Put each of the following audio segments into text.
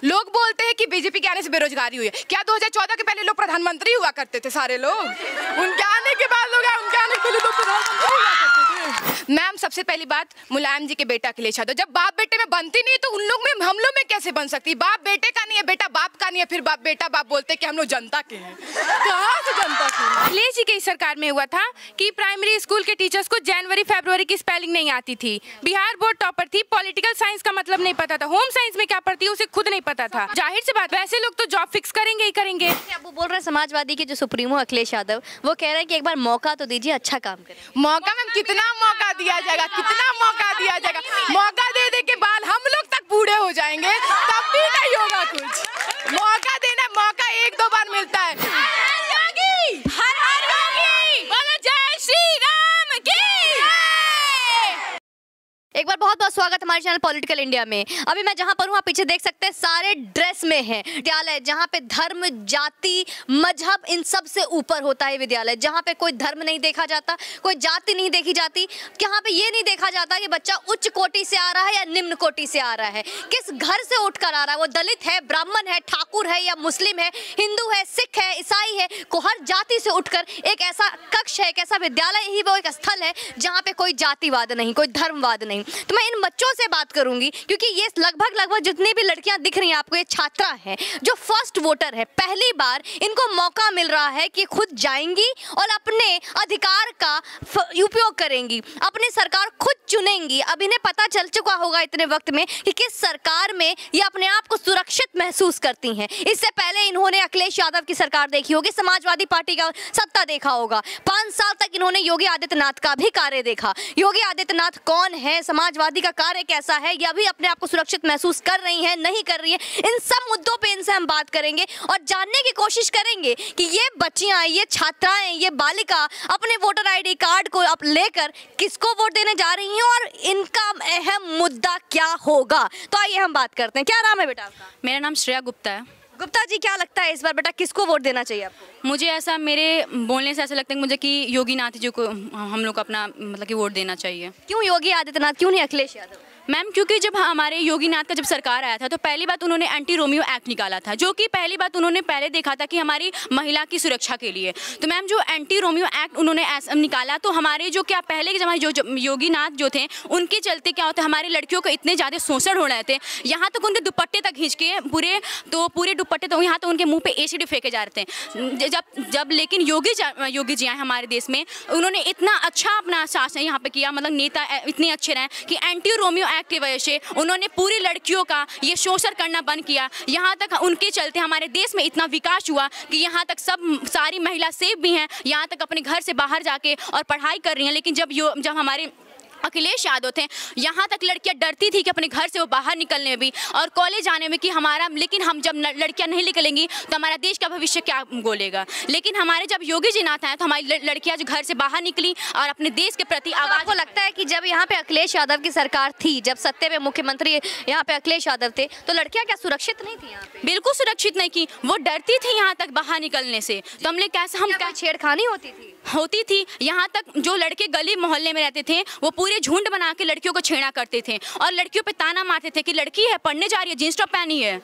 लोग बोलते हैं कि बीजेपी के आने से बेरोजगारी हुई है। क्या 2014 के पहले लोग प्रधानमंत्री हुआ करते थे सारे लोग? उनके आने के बाद लोग, उनके आने के पहले लोग प्रधानमंत्री हुआ करते थे। मैम, सबसे पहली बात, मुलायम जी के बेटा के लिए शादी। जब बाप बेटे में बनती नहीं तो उन लोग में, हम लोग में कैसे बन सकती? बाप बेटे का नहीं है, बेटा बाप का नहीं है, फिर बाप बेटा बाप बोलते कि हम लोग जनता के हैं। कहाँ से जनता के? अखिलेश जी की सरकार में हुआ था कि प्राइमरी स्कूल के टीचर्स को जनवरी फरवरी की स्पेलिंग नहीं आती थी। बिहार बोर्ड टॉपर थी, पॉलिटिकल साइंस का मतलब नहीं पता था, होम साइंस में क्या पढ़ती है उसे खुद नहीं पता था। जाहिर सी बात, वैसे लोग तो जॉब फिक्स करेंगे ही करेंगे। अब वो बोल रहे हैं समाजवादी के जो सुप्रीमो अखिलेश यादव, वो कह रहे हैं कि एक बार मौका तो दीजिए, अच्छा काम करें। मौका मैम, कितना मौका दिया जाएगा? कितना मौका दिया जाएगा? मौका दे दे के बाद हम लोग तक बूढ़े हो जाएंगे, तब भी नहीं होगा कुछ। मौका देना, मौका एक दो बार मिलता है। हर हर योगी, बोलो जय श्री राम की। एक बार बहुत बहुत स्वागत हमारे चैनल पॉलिटिकल इंडिया में। अभी मैं जहां पर हूं, आप पीछे देख सकते हैं, सारे ड्रेस में हैं। विद्यालय जहां पे धर्म, जाति, मजहब इन सब से ऊपर होता है विद्यालय, जहां पे कोई धर्म नहीं देखा जाता, कोई जाति नहीं देखी जाती, यहाँ पे ये नहीं देखा जाता कि बच्चा उच्च कोटि से आ रहा है या निम्न कोटि से आ रहा है, किस घर से उठकर आ रहा है, वो दलित है, ब्राह्मण है, ठाकुर है या मुस्लिम है, हिंदू है, सिख है, ईसाई है, को हर जाति से उठकर एक ऐसा कक्ष है, एक ऐसा विद्यालय ही वो एक स्थल है जहाँ पे कोई जातिवाद नहीं, कोई धर्मवाद नहीं। तो मैं इन बच्चों से बात करूंगी क्योंकि ये लगभग जितनी भी लड़कियां दिख रही हैं आपको, ये छात्रा हैं जो फर्स्ट वोटर है। पहली बार इनको मौका मिल रहा है कि खुद जाएंगी और अपने अधिकार का उपयोग करेंगी, अपनी सरकार खुद चुनेंगी। अब इन्हें पता चल चुका होगा इतने वक्त में कि किस सरकार में ये अपने आप को सुरक्षित महसूस करती हैं। इससे पहले इन्होंने अखिलेश यादव की सरकार देखी होगी, समाजवादी पार्टी का सत्ता देखा होगा, 5 साल तक इन्होंने योगी आदित्यनाथ का भी कार्य देखा। योगी आदित्यनाथ कौन है, समाजवादी का कार्य कैसा है, या भी अपने आप को सुरक्षित महसूस कर रही हैं, नहीं कर रही है, इन सब मुद्दों पे इनसे हम बात करेंगे और जानने की कोशिश करेंगे कि ये बच्चियां, ये छात्राएं, ये बालिका अपने वोटर आईडी कार्ड को अब लेकर किसको वोट देने जा रही हैं और इनका अहम मुद्दा क्या होगा। तो आइए हम बात करते हैं। क्या नाम है बेटा आपका? मेरा नाम श्रेया गुप्ता है। गुप्ता जी, क्या लगता है इस बार बेटा किसको वोट देना चाहिए आपको? मुझे ऐसा, मेरे बोलने से ऐसा लगता है मुझे कि योगी नाथ जी को हम लोग अपना मतलब कि वोट देना चाहिए। क्यों योगी आदित्यनाथ, क्यों नहीं अखिलेश यादव? मैम, क्योंकि जब हमारे योगी नाथ का जब सरकार आया था तो पहली बात उन्होंने एंटी रोमियो एक्ट निकाला था, जो कि पहली बात उन्होंने पहले देखा था कि हमारी महिला की सुरक्षा के लिए। तो मैम, जो एंटी रोमियो एक्ट उन्होंने निकाला तो हमारे जो क्या पहले के जमाने जो योगी नाथ जो थे उनके चलते क्या होता है, हमारी लड़कियों को इतने ज़्यादा शोषण हो रहे थे, यहाँ तक उनके दुपट्टे तक खींच के पूरे दुपट्टे तो यहाँ तो उनके मुँह पर एसिड फेंके जा रहे थे। जब लेकिन योगी जी आए हमारे देश में, उन्होंने इतना अच्छा अपना शासन यहाँ पे किया, मतलब नेता इतने अच्छे रहे कि एंटी रोमियो एक्ट की वजह से उन्होंने पूरी लड़कियों का ये शोषण करना बंद किया। यहाँ तक उनके चलते हमारे देश में इतना विकास हुआ कि यहाँ तक सारी महिला सेफ भी हैं, यहाँ तक अपने घर से बाहर जाके और पढ़ाई कर रही हैं। लेकिन जब हमारे अखिलेश यादव थे, यहाँ तक लड़कियां डरती थी कि अपने घर से वो बाहर निकलने में भी और कॉलेज जाने में कि हमारा, लेकिन हम जब लड़कियां नहीं निकलेंगी तो हमारा देश का भविष्य क्या बोलेगा। लेकिन हमारे जब योगी जी नाथ आए तो हमारी लड़कियां जो घर से बाहर निकली और अपने देश के प्रति आवाज़। आपको लगता है कि जब यहाँ पे अखिलेश यादव की सरकार थी, जब सत्ते पे मुख्यमंत्री यहाँ पे अखिलेश यादव थे, तो लड़कियाँ क्या सुरक्षित नहीं थी यहाँ पे? बिल्कुल सुरक्षित नहीं की, वो डरती थी यहाँ तक बाहर निकलने से। तो हमने कैसे, हम क्या छेड़खानी होती थी यहाँ तक जो लड़के गली मोहल्ले में रहते थे वो पूरे झुंड बना के लड़कियों को छेड़ा करते थे और लड़कियों पे ताना मारते थे कि लड़की है, पढ़ने जा रही है, जींस टॉप पहनी है।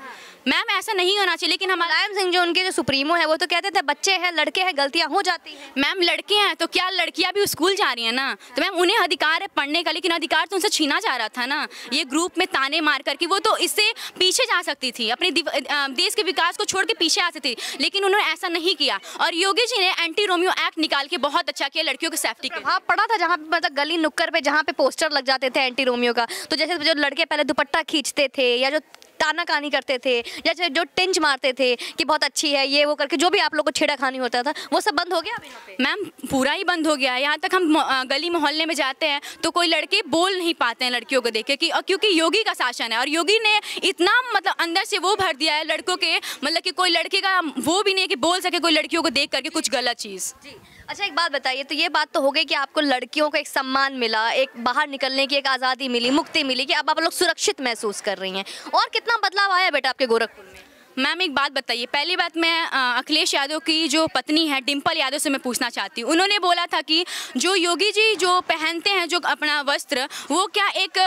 मैम, ऐसा नहीं होना चाहिए। लेकिन मुलायम सिंह जो उनके जो सुप्रीमो है वो तो कहते थे बच्चे हैं, लड़के हैं, गलतियां हो जाती हैं। मैम, लड़के हैं तो क्या लड़कियां भी स्कूल जा रही हैं ना, तो मैम उन्हें अधिकार है पढ़ने का, लेकिन अधिकार तो उनसे छीना जा रहा था ना, ये ग्रुप में ताने मार करके। वो तो इससे पीछे जा सकती थी, अपने देश के विकास को छोड़ के पीछे आ सकती थी, लेकिन उन्होंने ऐसा नहीं किया। और योगी जी ने एंटी रोमियो एक्ट निकाल के बहुत अच्छा किया लड़कियों की सेफ्टी के। हाँ, पढ़ा था जहाँ पे मतलब गली नुक्कड़ पे जहाँ पे पोस्टर लग जाते थे एंटी रोमियो का, तो जैसे जो लड़के पहले दुपट्टा खींचते थे या जो ताना कहानी करते थे या जो टिंच मारते थे कि बहुत अच्छी है ये वो करके, जो भी आप लोग को छेड़खानी होता था, वो सब बंद हो गया अभी यहाँ पे? मैम, पूरा ही बंद हो गया है। यहाँ तक हम गली मोहल्ले में जाते हैं तो कोई लड़के बोल नहीं पाते हैं लड़कियों को देख के कि क्योंकि योगी का शासन है और योगी ने इतना मतलब अंदर से वो भर दिया है लड़कों के, मतलब कि कोई लड़के का वो भी नहीं कि बोल सके कोई लड़कियों को देख करके कुछ गलत चीज़। जी, अच्छा, एक बात बताइए, तो ये बात तो हो गई कि आपको लड़कियों को एक सम्मान मिला, एक बाहर निकलने की एक आज़ादी मिली, मुक्ति मिली कि अब आप लोग सुरक्षित महसूस कर रही हैं, और कितना बदलाव आया बेटा आपके गोरखपुर में? मैम एक बात बताइए, पहली बात मैं अखिलेश यादव की जो पत्नी है डिम्पल यादव से मैं पूछना चाहती हूँ। उन्होंने बोला था कि जो योगी जी जो पहनते हैं जो अपना वस्त्र, वो क्या एक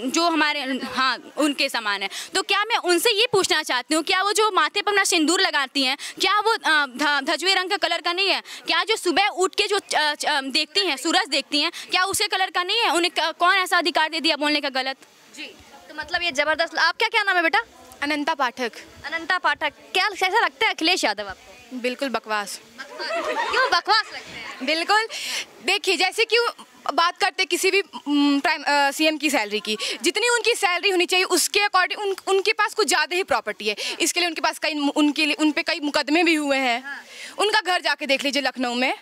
जो हमारे हाँ उनके समान है। तो क्या मैं उनसे ये पूछना चाहती हूँ, क्या वो जो माथे पर अपना सिंदूर लगाती हैं, क्या वो धजवे रंग का कलर का नहीं है? क्या जो सुबह उठ के जो देखती हैं, सूरज देखती हैं, क्या उसके कलर का नहीं है? उन्हें कौन ऐसा अधिकार दे दिया बोलने का गलत? जी, तो मतलब ये जबरदस्त। आपका क्या नाम है बेटा? अनंता पाठक। अनंता पाठक। क्या कैसा लगता है अखिलेश यादव आपको? बिल्कुल बकवास। क्यों बकवास लगते हैं? बिल्कुल, देखिए जैसे कि बात करते किसी भी सीएम की सैलरी की, जितनी उनकी सैलरी होनी चाहिए उसके अकॉर्डिंग उनके पास कुछ ज़्यादा ही प्रॉपर्टी है। इसके लिए उनके पास उन पे कई मुकदमे भी हुए हैं। उनका घर जाके देख लीजिए लखनऊ में।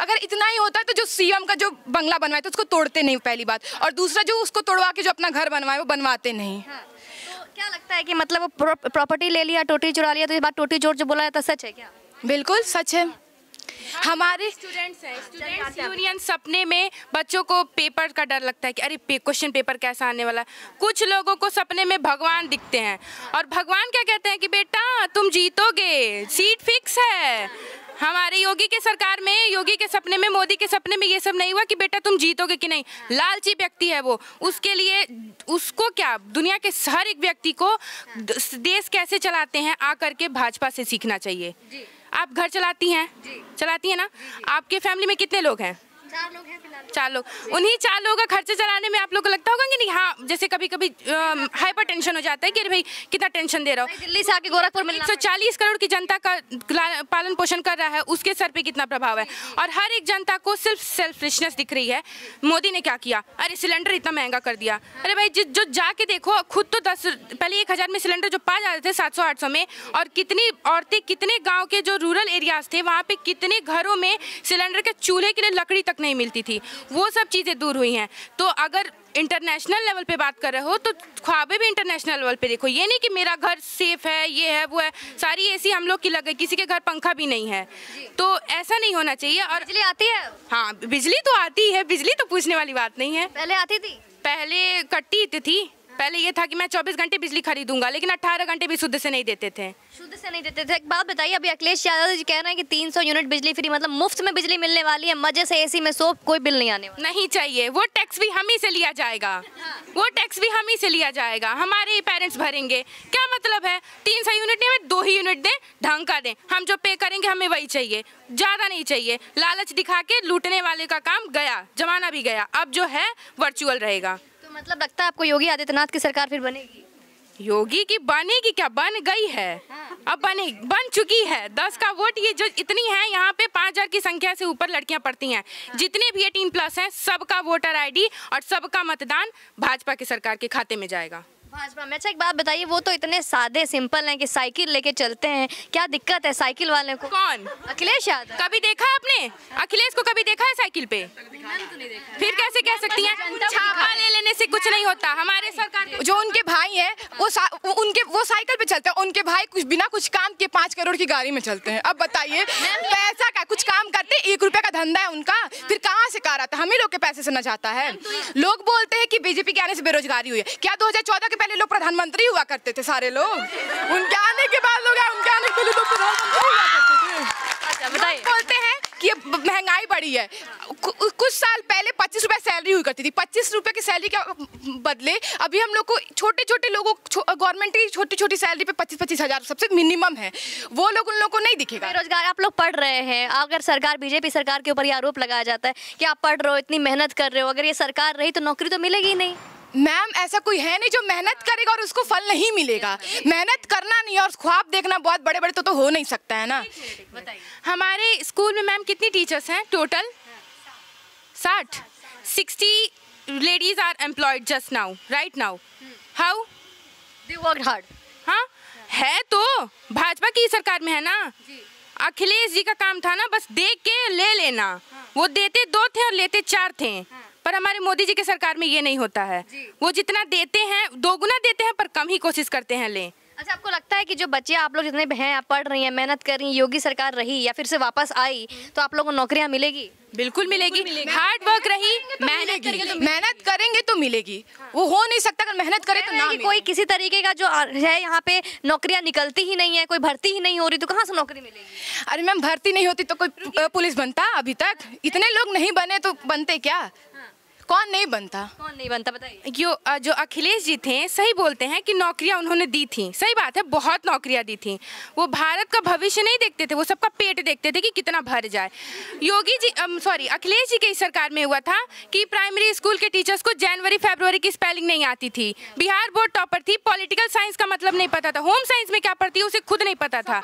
अगर इतना ही होता तो जो सीएम का जो बंगला बनवाए तो उसको तोड़ते नहीं, पहली बात। और दूसरा, जो उसको तोड़वा के जो अपना घर बनवाए वो बनवाते नहीं। क्या लगता है कि मतलब वो प्रॉपर्टी ले लिया, टोटी चुरा लिया, तो ये बात टोटी चोर जो बोला जाता है सच है क्या? बिल्कुल सच है। हमारे स्टूडेंट्स यूनियन सपने में बच्चों को पेपर का डर लगता है कि अरे क्वेश्चन पेपर कैसा आने वाला। कुछ लोगों को सपने में भगवान दिखते हैं और भगवान क्या कहते हैं कि बेटा तुम जीतोगे, सीट फिक्स है। हमारे योगी के सरकार में, योगी के सपने में, मोदी के सपने में ये सब नहीं हुआ कि बेटा तुम जीतोगे कि नहीं। लालची व्यक्ति है वो। उसके लिए उसको क्या, दुनिया के हर एक व्यक्ति को देश कैसे चलाते हैं आकर के भाजपा से सीखना चाहिए। आप घर चलाती हैं? चलाती हैं ना? आपके फैमिली में कितने लोग हैं? 4 लोग हैं फिलहाल। 4 लोग। उन्हीं 4 लोगों का खर्चा चलाने में आप लोगों को लगता होगा कि नहीं? हाँ, जैसे कभी कभी हाइपर टेंशन हो जाता है कि अरे भाई कितना टेंशन दे रहा हो। दिल्ली से आके गोरखपुर मिलना 140 करोड़ की जनता का पालन पोषण कर रहा है, उसके सर पे कितना प्रभाव है। और हर एक जनता को सिर्फ सेल्फिशनेस दिख रही है। मोदी ने क्या किया? अरे सिलेंडर इतना महंगा कर दिया। अरे भाई जो जाके देखो खुद तो पहले 1000 में सिलेंडर जो पा जाते थे 700-800 में, और कितनी औरतें, कितने गाँव के जो रूरल एरियाज थे वहाँ पे कितने घरों में सिलेंडर के चूल्हे के लिए लकड़ी तक नहीं मिलती थी। वो सब चीज़ें दूर हुई हैं। तो अगर इंटरनेशनल लेवल पे बात कर रहे हो तो ख्वाबें भी इंटरनेशनल लेवल पे देखो। ये नहीं कि मेरा घर सेफ है, ये है वो है, सारी एसी हम लोग की लग गई, किसी के घर पंखा भी नहीं है। तो ऐसा नहीं होना चाहिए। और बिजली आती है? हाँ, बिजली तो आती है, बिजली तो पूछने वाली बात नहीं है। पहले आती थी? पहले कटती थी। पहले ये था कि मैं 24 घंटे बिजली खरीदूंगा, लेकिन 18 घंटे भी शुद्ध से नहीं देते थे। शुद्ध से नहीं देते थे। एक बात बताइए, अभी अखिलेश यादव जी कह रहे हैं कि 300 यूनिट बिजली फ्री, मतलब मुफ्त में बिजली मिलने वाली है, मजे से एसी में सो, कोई बिल नहीं आने वाला। नहीं चाहिए, वो टैक्स भी हम ही से लिया जाएगा। वो टैक्स भी हम ही से लिया जाएगा, हमारे ही पेरेंट्स भरेंगे। क्या मतलब है? 300 यूनिट नहीं, हमें 2 ही यूनिट दें, ढंग का दें। हम जो पे करेंगे हमें वही चाहिए, ज़्यादा नहीं चाहिए। लालच दिखा के लूटने वाले का काम गया, जमाना भी गया। अब जो है वर्चुअल रहेगा। मतलब लगता है आपको योगी आदित्यनाथ की सरकार फिर बनेगी? योगी की बनेगी क्या, बन गई है। अब बन चुकी है। 10 का वोट, ये जो इतनी है यहाँ पे 5000 की संख्या से ऊपर लड़कियां पढ़ती हैं। जितने भी 18+ हैं सबका वोटर आईडी और सबका मतदान भाजपा की सरकार के खाते में जाएगा। भाजपा में। अच्छा एक बात बताइए, वो तो इतने सादे सिंपल हैं कि साइकिल लेके चलते हैं, क्या दिक्कत है साइकिल वाले को? कौन? अखिलेश यादव। कभी देखा है आपने अखिलेश को? कभी देखा है साइकिल पे? फिर कैसे कह सकती हैं? छापा ले लेने से कुछ नहीं होता। हमारे सरकार जो उनके भाई हैं वो साइकिल पे चलते हैं। उनके भाई बिना कुछ काम के 5 करोड़ की गाड़ी में चलते हैं। अब बताइए पैसा का कुछ काम करते, 1 रुपए का धंधा है उनका, फिर कहाँ से कार आता है? हम ही लोग के पैसे से न जाता है। लोग बोलते हैं कि बीजेपी के आने से बेरोजगारी हुई है। क्या 2014 के पहले लोग प्रधानमंत्री हुआ करते थे सारे लोग? उनके आने के बाद लोग उनके आने के पहले लोग प्रधानमंत्री हुआ करते थे। अच्छा बताइए। बोलते हैं कि ये महंगाई बढ़ी है। कुछ साल पहले 25 रुपए सैलरी हुई करती थी। 25 रुपए की सैलरी के बदले अभी हम लोग को छोटे लोगों, गवर्नमेंट की छोटी सैलरी पे 25-25 हज़ार सबसे मिनिमम है। वो लोग उन लोगों को नहीं दिखेगा। बेरोजगार आप लोग पढ़ रहे हैं, अगर सरकार बीजेपी सरकार के ऊपर ये आरोप लगाया जाता है कि आप पढ़ रहे हो, इतनी मेहनत कर रहे हो, अगर ये सरकार रही तो नौकरी तो मिलेगी ही नहीं। मैम ऐसा कोई है नहीं जो मेहनत करेगा और उसको फल नहीं मिलेगा। मेहनत करना नहीं और ख्वाब देखना बहुत बड़े बड़े तो हो नहीं सकता है ना। हमारे स्कूल में मैम कितनी टीचर्स हैं total? 60 ladies are employed just now, right now. How they work hard. हाँ है तो भाजपा की सरकार में है ना। अखिलेश जी का काम था ना बस देख के ले लेना। वो देते 2 थे और लेते 4 थे। पर हमारे मोदी जी की सरकार में ये नहीं होता है। वो जितना देते हैं 2 गुना देते हैं पर कम ही कोशिश करते हैं लें। अच्छा आपको लगता है है कि जो बच्चे आप लोग जितने भी हैं, आप पढ़ रही हैं, मेहनत कर रही हैं, योगी सरकार रही या फिर से वापस आई, तो आप लोगों को नौकरियां मिलेगी? बिल्कुल मिलेगी। हार्ड वर्क रही, मेहनत करेंगे तो मिलेगी। वो हो नहीं सकता अगर मेहनत करें तो ना कि कोई किसी तरीके का जो है यहाँ पे नौकरियां निकलती ही नहीं है, कोई भर्ती ही नहीं हो रही, तो कहाँ से नौकरी मिलेगी? अरे मैम, भर्ती नहीं होती तो कोई पुलिस बनता? अभी तक इतने लोग नहीं बने तो बनते क्या? कौन नहीं बनता? कौन नहीं बनता बताइए। जो अखिलेश जी थे सही बोलते हैं कि नौकरियां उन्होंने दी थी, सही बात है, बहुत नौकरियां दी थी। वो भारत का भविष्य नहीं देखते थे, वो सबका पेट देखते थे कि कितना भर जाए। योगी जी अखिलेश जी की सरकार में हुआ था कि प्राइमरी स्कूल के टीचर्स को जनवरी फरवरी की स्पेलिंग नहीं आती थी, बिहार बोर्ड टॉपर थी, पॉलिटिकल साइंस का मतलब नहीं पता था, होम साइंस में क्या पढ़ती है उसे खुद नहीं पता था।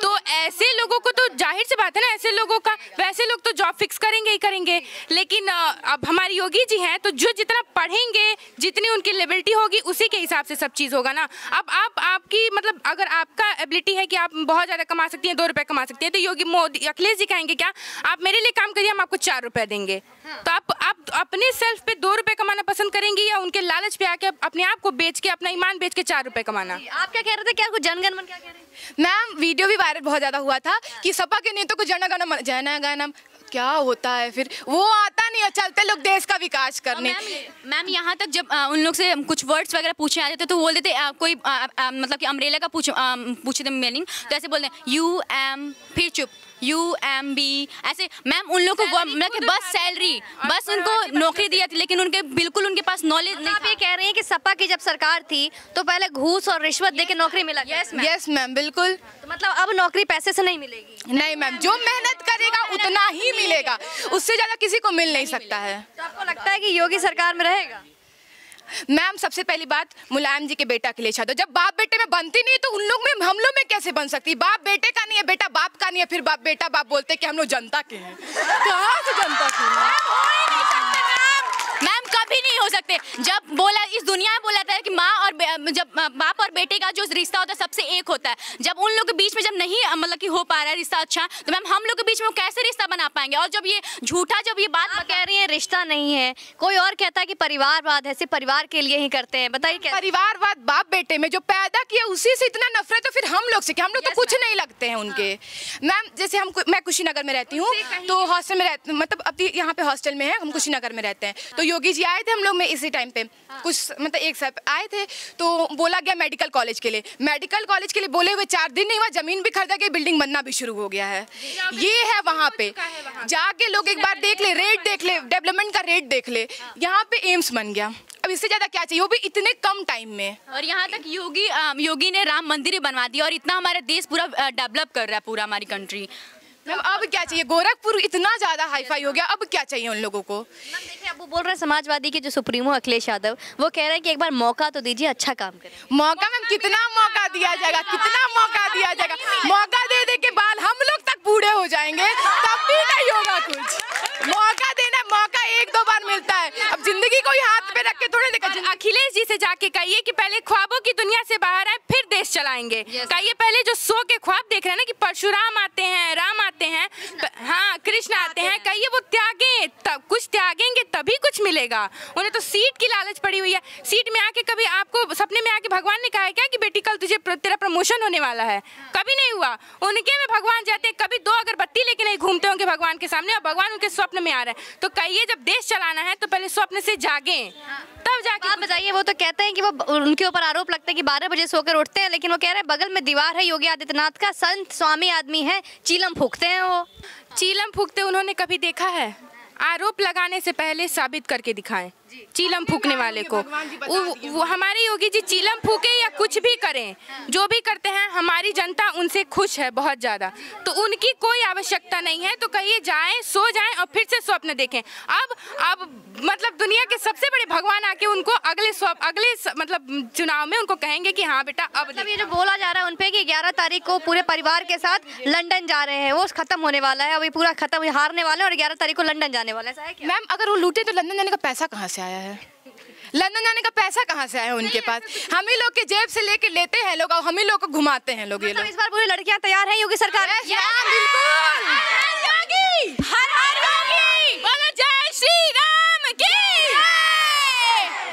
तो ऐसे लोगों को तो जाहिर सी बात है ना, ऐसे लोगों का वैसे लोग तो जॉब फिक्स करेंगे ही करेंगे। लेकिन अब हमारी योगी जी हैं तो जो जितना पढ़ेंगे, जितनी उनकी लेबिलिटी होगी, उसी के हिसाब से सब चीज़ होगा ना। अब आपकी मतलब अगर आपका एबिलिटी है कि आप बहुत ज़्यादा कमा सकती हैं, 2 रुपये कमा सकती हैं, तो योगी मोदी अखिलेश जी कहेंगे क्या, आप मेरे लिए काम करिए, हम आपको 4 रुपये देंगे। तो आप अपने सेल्फ पे 2 रुपये कमाना पसंद करेंगी या उनके लालच पे आके अपने आप को बेच के, अपना ईमान बेच के 4 रुपये कमाना? आप क्या कह रहे थे? क्या कुछ जनगण मन क्या कह रहे हैं? मैम, वीडियो भी वायरल बहुत ज्यादा हुआ था कि सपा के नेता को जनगण क्या होता है, फिर वो आता नहीं है, चलते लोग देश का विकास करने। मैम यहाँ तक जब उन लोग से कुछ वर्ड्स वगैरह पूछे आते थे तो बोल देते कोई मतलब कि अम्ब्रेला का पूछे थे मीनिंग, तो ऐसे बोलते हैं UM, फिर चुप, UMB, ऐसे। मैम उन लोग को मतलब कि बस सैलरी, बस उनको नौकरी दिया थी, लेकिन बिल्कुल उनके पास नॉलेज नहीं। आप ये कह रहे हैं कि सपा की जब सरकार थी तो पहले घूस और रिश्वत देके नौकरी मिला? यस मैम, बिल्कुल। तो मतलब अब नौकरी पैसे से नहीं मिलेगी? नहीं मैम, जो मेहनत करेगा उतना ही मिलेगा, उससे ज्यादा किसी को मिल नहीं सकता है। तो आपको लगता है कि योगी सरकार में रहेगा? मैम, सबसे पहली बात, मुलायम जी के बेटा अखिलेश यादव, जब बाप बेटे में बनती नहीं तो उन लोग में हम लोग में कैसे बन सकती? बाप बेटे का नहीं है, बेटा बाप का नहीं है, फिर बाप बेटा बाप बोलते कि हम लोग जनता के हैं। कहाँ से जनता के हैं? मैम कभी नहीं हो सकते। जब बोला इस दुनिया में बोला था कि माँ और जब बाप और बेटे का जो रिश्ता होता है सबसे एक होता है, जब उन लोग के बीच में जब नहीं मतलब कि हो पा रहा है रिश्ता अच्छा, तो मैम हम लोग के बीच में कैसे रिश्ता बना पाएंगे? और जब ये झूठा, जब ये बात कह रही है रिश्ता नहीं है, कोई और कहता है कि परिवारवाद है, सिर्फ परिवार के लिए ही करते हैं, बताइए क्या? परिवारवाद बाप बेटे में जो पैदा किया उसी से इतना नफरत, तो फिर हम लोग से क्या? हम लोग तो कुछ नहीं लगते हैं उनके। मैम जैसे मैं कुशीनगर में रहती हूँ, तो हॉस्टल में रहती, मतलब अभी यहाँ पे हॉस्टल में है, हम कुशीनगर में रहते हैं। तो योगी जी आए थे हम लोग में इसी टाइम पे, कुछ मतलब एक साल आए थे, तो बोला गया मेडिकल कॉलेज के लिए। मेडिकल कॉलेज के लिए बोले हुए 4 दिन नहीं हुआ, जमीन भी खरीदा गई, बिल्डिंग बनना भी शुरू हो गया है। ये है वहाँ पे, जाके लोग एक बार देख ले, रेट देख ले, डेवलपमेंट का रेट देख ले, यहाँ पे एम्स बन गया। अब इससे ज्यादा क्या चाहिए, वो भी इतने कम टाइम में। और यहाँ तक योगी ने राम मंदिर बनवा दिया और इतना हमारा देश पूरा डेवलप कर रहा है, पूरा हमारी कंट्री। मैम अब क्या चाहिए? गोरखपुर इतना ज्यादा हाईफाई हो गया, अब क्या चाहिए उन लोगों को? मैम देखिए, अब वो बोल रहे हैं समाजवादी के जो सुप्रीमो अखिलेश यादव, वो कह रहे हैं कि एक बार मौका तो दीजिए, अच्छा काम करें। मौका मैम कितना मौका दिया जाएगा, कितना मौका दिया जाएगा? मौका दे दे के बाद हम लोग तक बूढ़े हो जाएंगे, तब भी नहीं होगा कुछ। मौका देना, मौका 1-2 बार मिलता है, अब जिंदगी को ही हाथ पे रख के थोड़े देखा। अखिलेश जी से जाके कहिए कि पहले ख्वाबों की दुनिया से बाहर आए, फिर देश चलाएंगे। कहिए पहले जो सो के ख्वाब देख रहे हैं ना कि परशुराम आते हैं, राम आते हैं, हाँ कृष्ण आते हैं, कहिए वो त्यागें, तब कुछ त्यागेंगे तभी कुछ मिलेगा। उन्हें तो सीट की लालच पड़ी हुई है। सीट में आके कभी आपको सपने में आके भगवान ने कहा है क्या कि बेटी कल तुझे तेरा प्रमोशन होने वाला है? कभी नहीं हुआ। उनके में भगवान जाते हैं, कभी 2 अगरबत्ती लेके नहीं घूमते होंगे भगवान के सामने, और भगवान उनके स्वप्न में आ रहा है। तो कहिए जब देश चलाना है तो पहले स्वप्न से जागें, तब जाके। आप बताइए, वो तो कहते हैं कि वो उनके ऊपर आरोप लगता है कि 12 बजे सोकर उठते हैं, लेकिन वो कह रहे हैं बगल में दीवार है योगी आदित्यनाथ का, संत स्वामी आदमी है, चीलम फूकते हैं। वो चीलम फूकते उन्होंने कभी देखा है? आरोप लगाने से पहले साबित करके दिखाएं चीलम फूकने वाले को। वो हमारे योगी जी चीलम फूके या कुछ भी करें, जो भी करते हैं हमारी जनता उनसे खुश है बहुत ज़्यादा, तो उनकी कोई आवश्यकता नहीं है। तो कहिए जाएं, सो जाएं और फिर से स्वप्न देखें। अब मतलब दुनिया के सबसे बड़े भगवान आके उनको अगले मतलब चुनाव में उनको कहेंगे कि हाँ बेटा अब मतलब ये जो बोला जा रहा है उनपे कि 11 तारीख को पूरे परिवार के साथ लंदन जा रहे हैं, वो खत्म होने वाला है, अभी पूरा खत्म, हारने वाले हैं और 11 तारीख को लंदन जाने वाला है, ऐसा है क्या? मैम अगर वो लूटे तो लंदन जाने का पैसा कहाँ से आया है? लंदन जाने का पैसा कहाँ से आया उनके पास? हम ही लोग के जेब से लेके लेते हैं लोग और हम ही लोग को घुमाते हैं लोग। ये लोग इस बार पूरी लड़कियां तैयार हैं योगी सरकार? बिल्कुल। हर हर योगी, बोलो जय श्री राम की।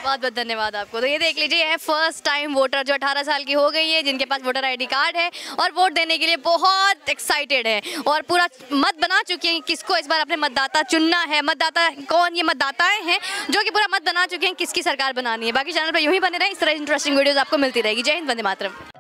बहुत बहुत धन्यवाद आपको। तो ये देख लीजिए, ये है फर्स्ट टाइम वोटर जो 18 साल की हो गई है, जिनके पास वोटर आईडी कार्ड है और वोट देने के लिए बहुत एक्साइटेड है और पूरा मत बना चुकी हैं किसको इस बार अपने मतदाता चुनना है। मतदाता कौन, ये मतदाताएं हैं जो कि पूरा मत बना चुके हैं किसकी सरकार बनानी है। बाकी चैनल पर यूं ही बने रहे, इस तरह इंटरेस्टिंग वीडियोस आपको मिलती रहेगी। जय हिंद, वंदे मातरम।